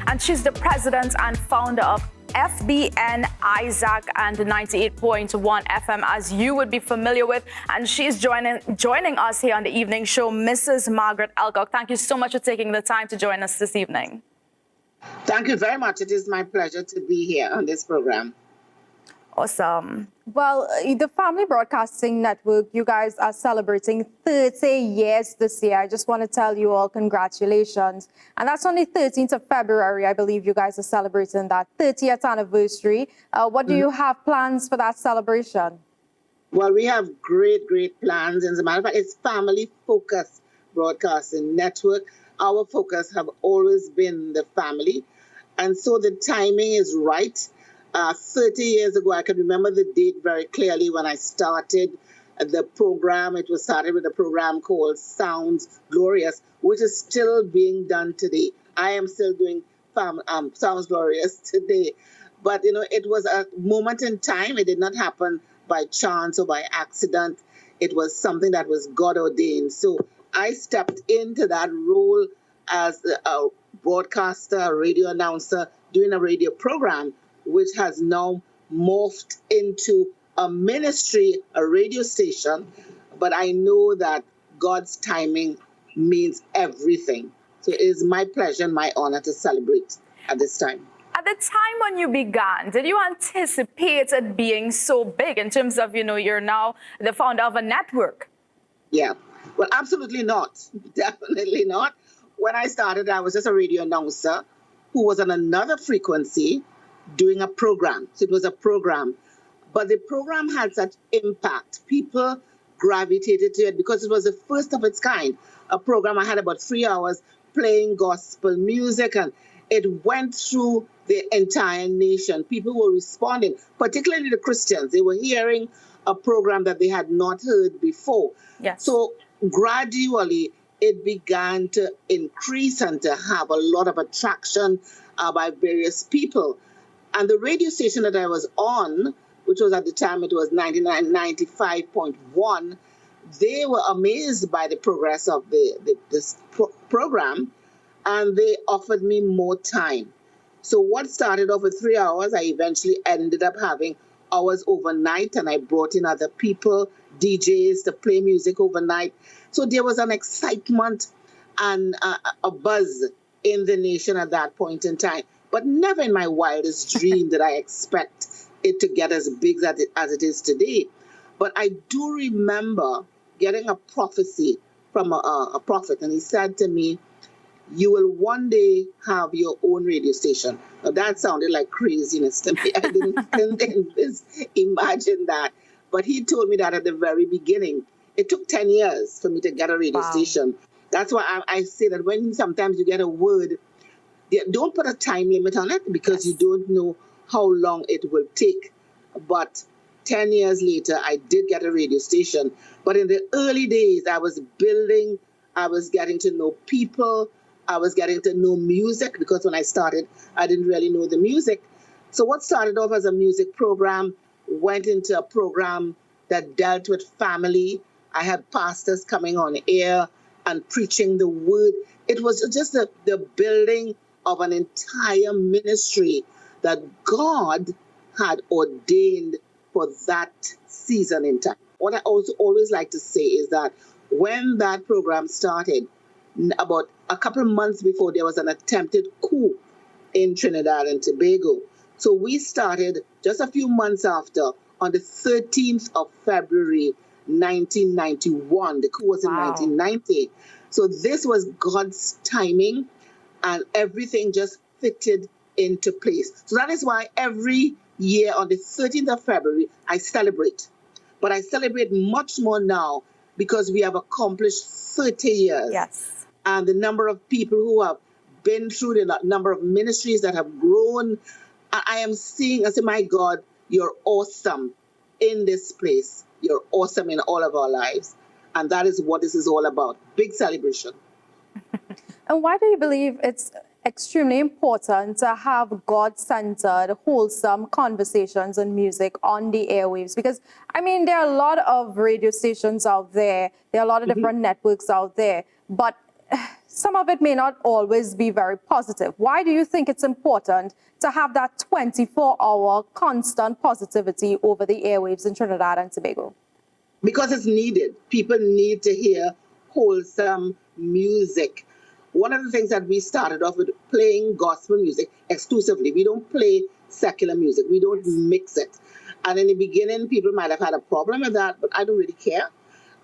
and she's the president and founder of FBN, Isaac, and 98.1 FM, as you would be familiar with. And she's joining us here on the evening show, Mrs. Margaret Elcock. Thank you so much for taking the time to join us this evening. Thank you very much. It is my pleasure to be here on this program. Awesome. Well, the Family Broadcasting Network, you guys are celebrating 30 years this year. I just want to tell you all congratulations. And that's on the 13th of February, I believe you guys are celebrating that 30th anniversary. What do you have plans for that celebration? Well, we have great plans. As a matter of fact, it's family-focused broadcasting network. Our focus have always been the family. And so the timing is right. 30 years ago, I can remember the date very clearly when I started the program. It was started with a program called Sounds Glorious, which is still being done today. I am still doing Sounds Glorious today. But, you know, it was a moment in time. It did not happen by chance or by accident. It was something that was God ordained. So I stepped into that role as a broadcaster, a radio announcer, doing a radio program, which has now morphed into a ministry, a radio station. But I know that God's timing means everything. So it is my pleasure and my honor to celebrate at this time. At the time when you began, did you anticipate it being so big in terms of, you know, you're now the founder of a network? Yeah, well, absolutely not. Definitely not. When I started, I was just a radio announcer who was on another frequency doing a program. So it was a program. But the program had such impact. People gravitated to it because it was the first of its kind. A program I had about 3 hours playing gospel music, and it went through the entire nation. People were responding, particularly the Christians. They were hearing a program that they had not heard before. Yes. So gradually, it began to increase and to have a lot of attraction by various people. And the radio station that I was on, which was at the time, it was 95.1, they were amazed by the progress of this program, and they offered me more time. So what started off with 3 hours, I eventually ended up having hours overnight, and I brought in other people, DJs, to play music overnight. So there was an excitement and a buzz in the nation at that point in time. But never in my wildest dream did I expect it to get as big as it is today. But I do remember getting a prophecy from a prophet, and he said to me, "You will one day have your own radio station." Now, that sounded like craziness to me. I couldn't imagine that. But he told me that at the very beginning. It took 10 years for me to get a radio station. That's why I say that when sometimes you get a word, don't put a time limit on it, because you don't know how long it will take. But 10 years later, I did get a radio station. But in the early days, I was building, I was getting to know people, I was getting to know music, because when I started, I didn't really know the music. So what started off as a music program went into a program that dealt with family. I had pastors coming on air and preaching the word. It was just the building of an entire ministry that God had ordained for that season in time. What I also always like to say is that when that program started, about a couple of months before, there was an attempted coup in Trinidad and Tobago. So we started just a few months after, on the 13th of February, 1991. The coup was in 1990. So this was God's timing, and everything just fitted into place. So that is why every year on the 13th of February, I celebrate. But I celebrate much more now because we have accomplished 30 years. Yes. And the number of people who have been through, the number of ministries that have grown, I am seeing, I say, my God, you're awesome in this place. You're awesome in all of our lives. And that is what this is all about. Big celebration. And why do you believe it's extremely important to have God-centered, wholesome conversations and music on the airwaves? Because, I mean, there are a lot of radio stations out there. There are a lot of different networks out there. But some of it may not always be very positive. Why do you think it's important to have that 24-hour constant positivity over the airwaves in Trinidad and Tobago? Because it's needed. People need to hear wholesome music. One of the things that we started off with, playing gospel music exclusively. We don't play secular music. We don't mix it. And in the beginning, people might have had a problem with that, but I don't really care.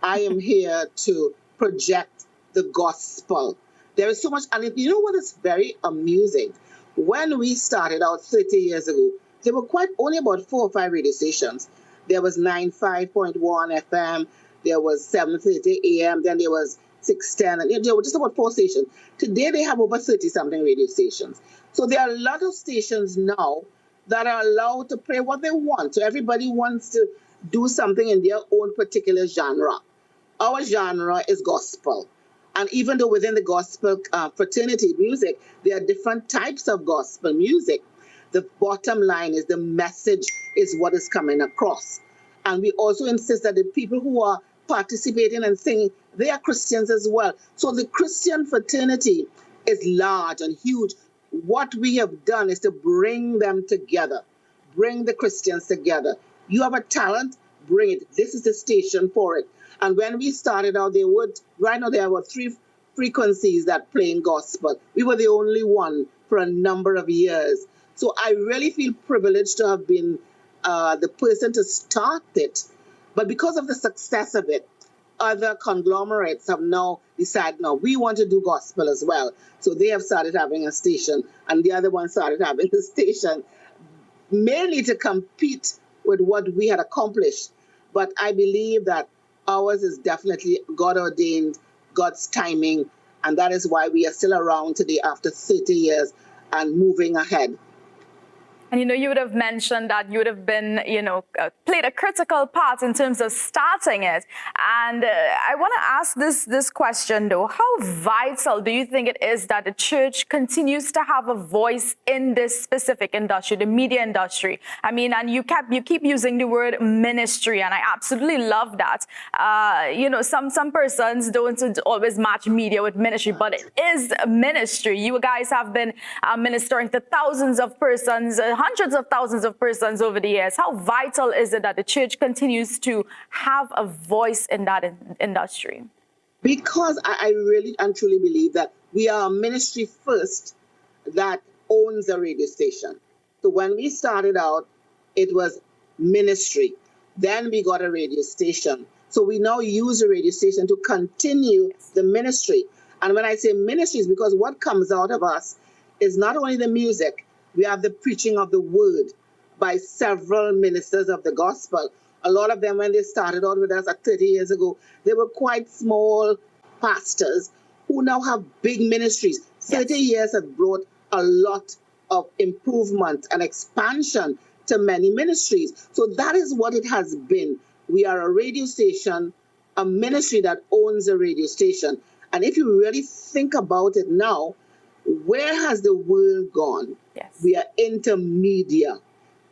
I am here to project the gospel. There is so much, and you know what is very amusing? When we started out 30 years ago, there were only about 4 or 5 radio stations. There was 95.1 FM, there was 7:30 AM, then there was 610, and there were just about 4 stations. Today they have over 30-something radio stations. So there are a lot of stations now that are allowed to play what they want. So everybody wants to do something in their own particular genre. Our genre is gospel. And even though within the gospel fraternity music, there are different types of gospel music, the bottom line is the message is what is coming across. And we also insist that the people who are participating and singing, they are Christians as well. So the Christian fraternity is large and huge. What we have done is to bring them together, bring the Christians together. You have a talent, bring it. This is the station for it. And when we started out, right now there were 3 frequencies that playing gospel. We were the only one for a number of years. So I really feel privileged to have been the person to start it. But because of the success of it, other conglomerates have now decided, no, we want to do gospel as well. So they have started having a station, and the other one started having a station, mainly to compete with what we had accomplished. But I believe that ours is definitely God ordained, God's timing, and that is why we are still around today after 30 years and moving ahead. And, you would have mentioned that you would have been, played a critical part in terms of starting it. And I want to ask this question, though. How vital do you think it is that the church continues to have a voice in this specific industry, the media industry? I mean, and you keep using the word ministry, and I absolutely love that. Some persons don't always match media with ministry, but it is a ministry. You guys have been ministering to thousands of persons, hundreds of thousands of persons over the years. How vital is it that the church continues to have a voice in that industry? Because I really and truly believe that we are a ministry first that owns a radio station. So when we started out, it was ministry. Then we got a radio station. So we now use a radio station to continue the ministry. And when I say ministry, it's because what comes out of us is not only the music. We have the preaching of the word by several ministers of the gospel. A lot of them, when they started out with us 30 years ago, they were quite small pastors who now have big ministries. 30 years have brought a lot of improvement and expansion to many ministries. So that is what it has been. We are a radio station, a ministry that owns a radio station. And if you really think about it now, where has the world gone? Yes. We are into media.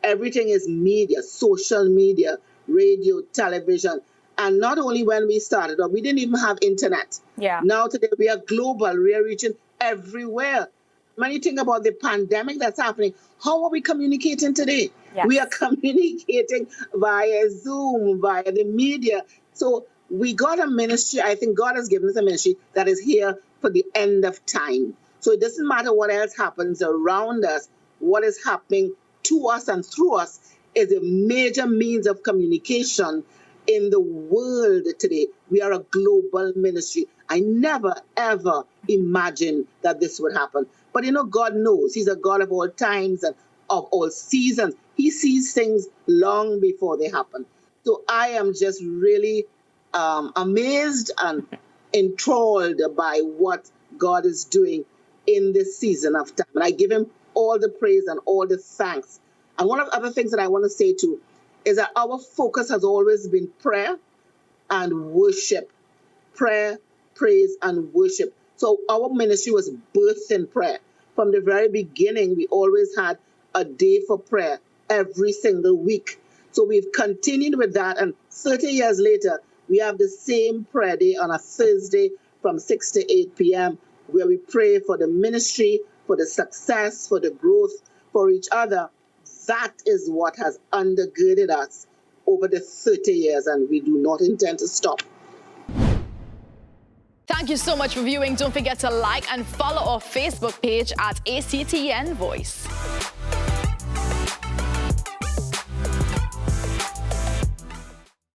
Everything is media, social media, radio, television. And not only when we started off, we didn't even have internet. Yeah. Now today we are global. We are reaching everywhere. When you think about the pandemic that's happening, how are we communicating today? Yes. We are communicating via Zoom, via the media. So we got a ministry. I think God has given us a ministry that is here for the end of time. So it doesn't matter what else happens around us. What is happening to us and through us is a major means of communication in the world today. We are a global ministry. I never, ever imagined that this would happen. But God knows. He's a God of all times and of all seasons. He sees things long before they happen. So I am just really amazed and enthralled by what God is doing in this season of time. And I give him all the praise and all the thanks. And one of the other things that I want to say too is that our focus has always been prayer and worship. Prayer, praise, and worship. So our ministry was birthed in prayer. From the very beginning, we always had a day for prayer every single week. So we've continued with that. And 30 years later, we have the same prayer day on a Thursday from 6 to 8 p.m. where we pray for the ministry, for the success, for the growth, for each other. That is what has undergirded us over the 30 years, and we do not intend to stop. Thank you so much for viewing. Don't forget to like and follow our Facebook page at ACTN Voice.